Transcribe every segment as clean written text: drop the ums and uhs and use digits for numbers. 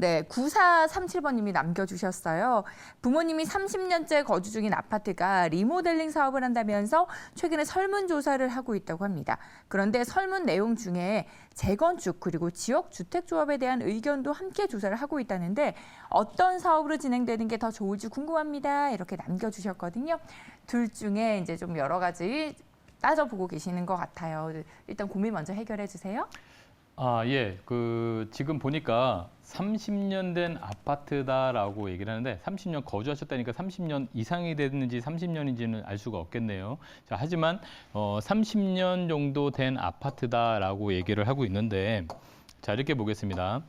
네, 9437번님이 남겨주셨어요. 부모님이 30년째 거주 중인 아파트가 리모델링 사업을 한다면서 최근에 설문조사를 하고 있다고 합니다. 그런데 설문 내용 중에 재건축 그리고 지역주택조합에 대한 의견도 함께 조사를 하고 있다는데 어떤 사업으로 진행되는 게 더 좋을지 궁금합니다. 이렇게 남겨주셨거든요. 둘 중에 이제 좀 여러 가지 따져보고 계시는 것 같아요. 일단 고민 먼저 해결해 주세요. 예. 지금 보니까 30년 된 아파트다라고 얘기를 하는데 30년 거주하셨다니까 30년 이상이 됐는지 30년인지는 알 수가 없겠네요. 자, 하지만 30년 정도 된 아파트다라고 얘기를 하고 있는데 자, 이렇게 보겠습니다.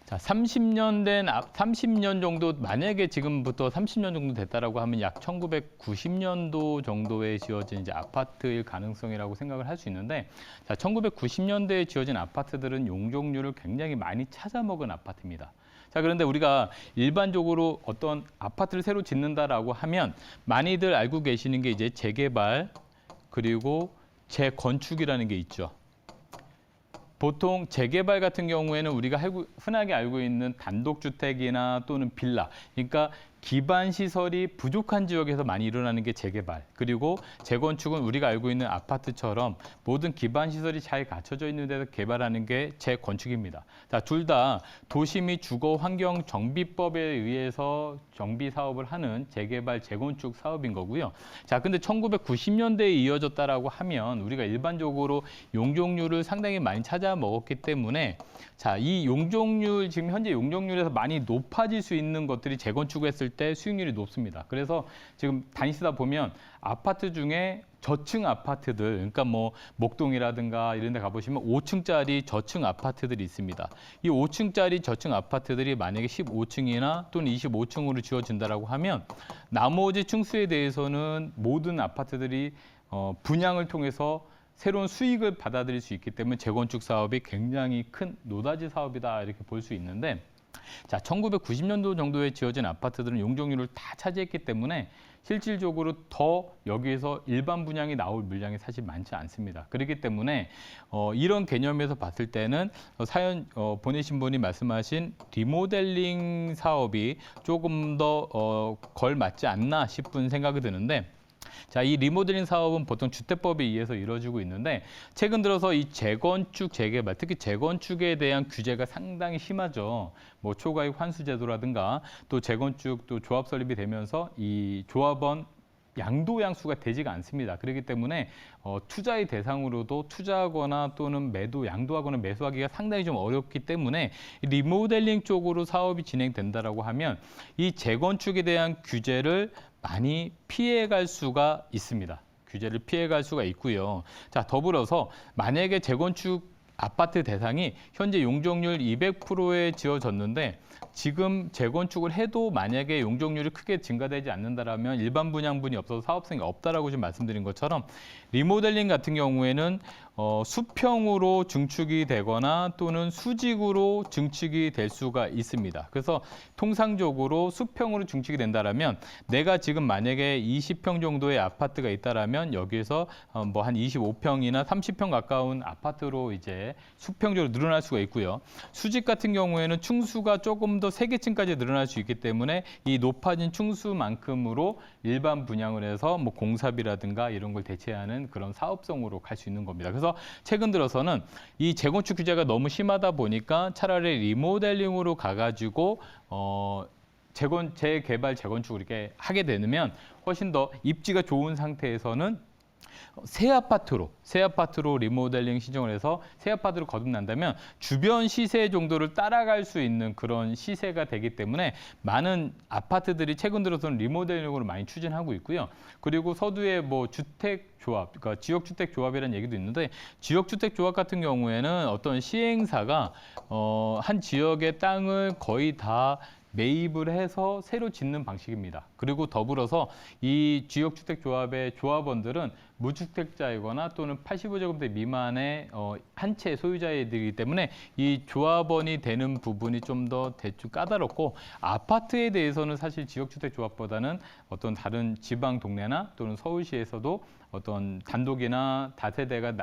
자, 30년 정도, 만약에 지금부터 30년 정도 됐다라고 하면 약 1990년도 정도에 지어진 이제 아파트일 가능성이라고 생각을 할 수 있는데, 자, 1990년대에 지어진 아파트들은 용적률을 굉장히 많이 찾아먹은 아파트입니다. 자, 그런데 우리가 일반적으로 어떤 아파트를 새로 짓는다라고 하면 많이들 알고 계시는 게 이제 재개발 그리고 재건축이라는 게 있죠. 보통 재개발 같은 경우에는 우리가 흔하게 알고 있는 단독주택이나 또는 빌라, 그러니까 기반 시설이 부족한 지역에서 많이 일어나는 게 재개발. 그리고 재건축은 우리가 알고 있는 아파트처럼 모든 기반 시설이 잘 갖춰져 있는 데서 개발하는 게 재건축입니다. 자, 둘 다 도시 및 주거 환경 정비법에 의해서 정비 사업을 하는 재개발, 재건축 사업인 거고요. 자, 근데 1990년대에 이어졌다라고 하면 우리가 일반적으로 용적률을 상당히 많이 찾아 먹었기 때문에 자, 이 용적률, 지금 현재 용적률에서 많이 높아질 수 있는 것들이 재건축했을 때 수익률이 높습니다. 그래서 지금 다니시다 보면 아파트 중에 저층 아파트들, 그러니까 뭐 목동이라든가 이런 데 가보시면 5층짜리 저층 아파트들이 있습니다. 이 5층짜리 저층 아파트들이 만약에 15층이나 또는 25층으로 지어진다라고 하면 나머지 층수에 대해서는 모든 아파트들이 분양을 통해서 새로운 수익을 받아들일 수 있기 때문에 재건축 사업이 굉장히 큰 노다지 사업이다 이렇게 볼 수 있는데, 자, 1990년도 정도에 지어진 아파트들은 용적률을 다 차지했기 때문에 실질적으로 더 여기에서 일반 분양이 나올 물량이 사실 많지 않습니다. 그렇기 때문에 이런 개념에서 봤을 때는 사연 보내신 분이 말씀하신 리모델링 사업이 조금 더 걸맞지 않나 싶은 생각이 드는데, 자, 이 리모델링 사업은 보통 주택법에 의해서 이루어지고 있는데 최근 들어서 이 재건축, 재개발, 특히 재건축에 대한 규제가 상당히 심하죠. 뭐 초과이익 환수 제도라든가 또 재건축 또 조합 설립이 되면서 이 조합원 양도양수가 되지가 않습니다. 그렇기 때문에 투자의 대상으로도 투자하거나 또는 양도하거나 매수하기가 상당히 좀 어렵기 때문에 리모델링 쪽으로 사업이 진행된다라고 하면 이 재건축에 대한 규제를 많이 피해갈 수가 있습니다. 규제를 피해갈 수가 있고요. 자, 더불어서 만약에 재건축 아파트 대상이 현재 용적률 200%에 지어졌는데 지금 재건축을 해도 만약에 용적률이 크게 증가되지 않는다라면 일반 분양분이 없어서 사업성이 없다라고 지금 말씀드린 것처럼 리모델링 같은 경우에는 수평으로 증축이 되거나 또는 수직으로 증축이 될 수가 있습니다. 그래서 통상적으로 수평으로 증축이 된다라면 내가 지금 만약에 20평 정도의 아파트가 있다라면 여기에서 뭐 한 25평이나 30평 가까운 아파트로 이제 수평적으로 늘어날 수가 있고요. 수직 같은 경우에는 층수가 조금 더 3개층까지 늘어날 수 있기 때문에 이 높아진 층수만큼으로 일반 분양을 해서 뭐 공사비라든가 이런 걸 대체하는 그런 사업성으로 갈 수 있는 겁니다. 그래서 최근 들어서는 이 재건축 규제가 너무 심하다 보니까 차라리 리모델링으로 가가지고 재개발, 재건축을 이렇게 하게 되면 훨씬 더 입지가 좋은 상태에서는 새 아파트로 리모델링 신청을 해서 새 아파트로 거듭난다면 주변 시세 정도를 따라갈 수 있는 그런 시세가 되기 때문에 많은 아파트들이 최근 들어서는 리모델링으로 많이 추진하고 있고요. 그리고 서두에 뭐 주택조합, 그러니까 지역주택조합이라는 얘기도 있는데 지역주택조합 같은 경우에는 어떤 시행사가 한 지역의 땅을 거의 다 매입을 해서 새로 짓는 방식입니다. 그리고 더불어서 이 지역주택조합의 조합원들은 무주택자이거나 또는 85제곱미터 미만의 한 채 소유자이기 때문에 이 조합원이 되는 부분이 좀 더 대충 까다롭고 아파트에 대해서는 사실 지역주택조합보다는 어떤 다른 지방 동네나 또는 서울시에서도 어떤 단독이나 다세대가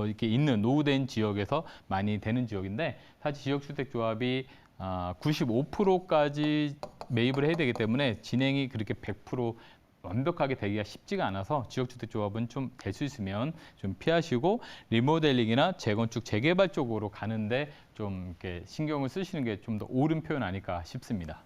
이렇게 있는 노후된 지역에서 많이 되는 지역인데 사실 지역주택조합이 95%까지 매입을 해야 되기 때문에 진행이 그렇게 100% 완벽하게 되기가 쉽지가 않아서 지역주택조합은 좀 될 수 있으면 좀 피하시고 리모델링이나 재건축, 재개발 쪽으로 가는데 좀 이렇게 신경을 쓰시는 게 좀 더 옳은 표현 아닐까 싶습니다.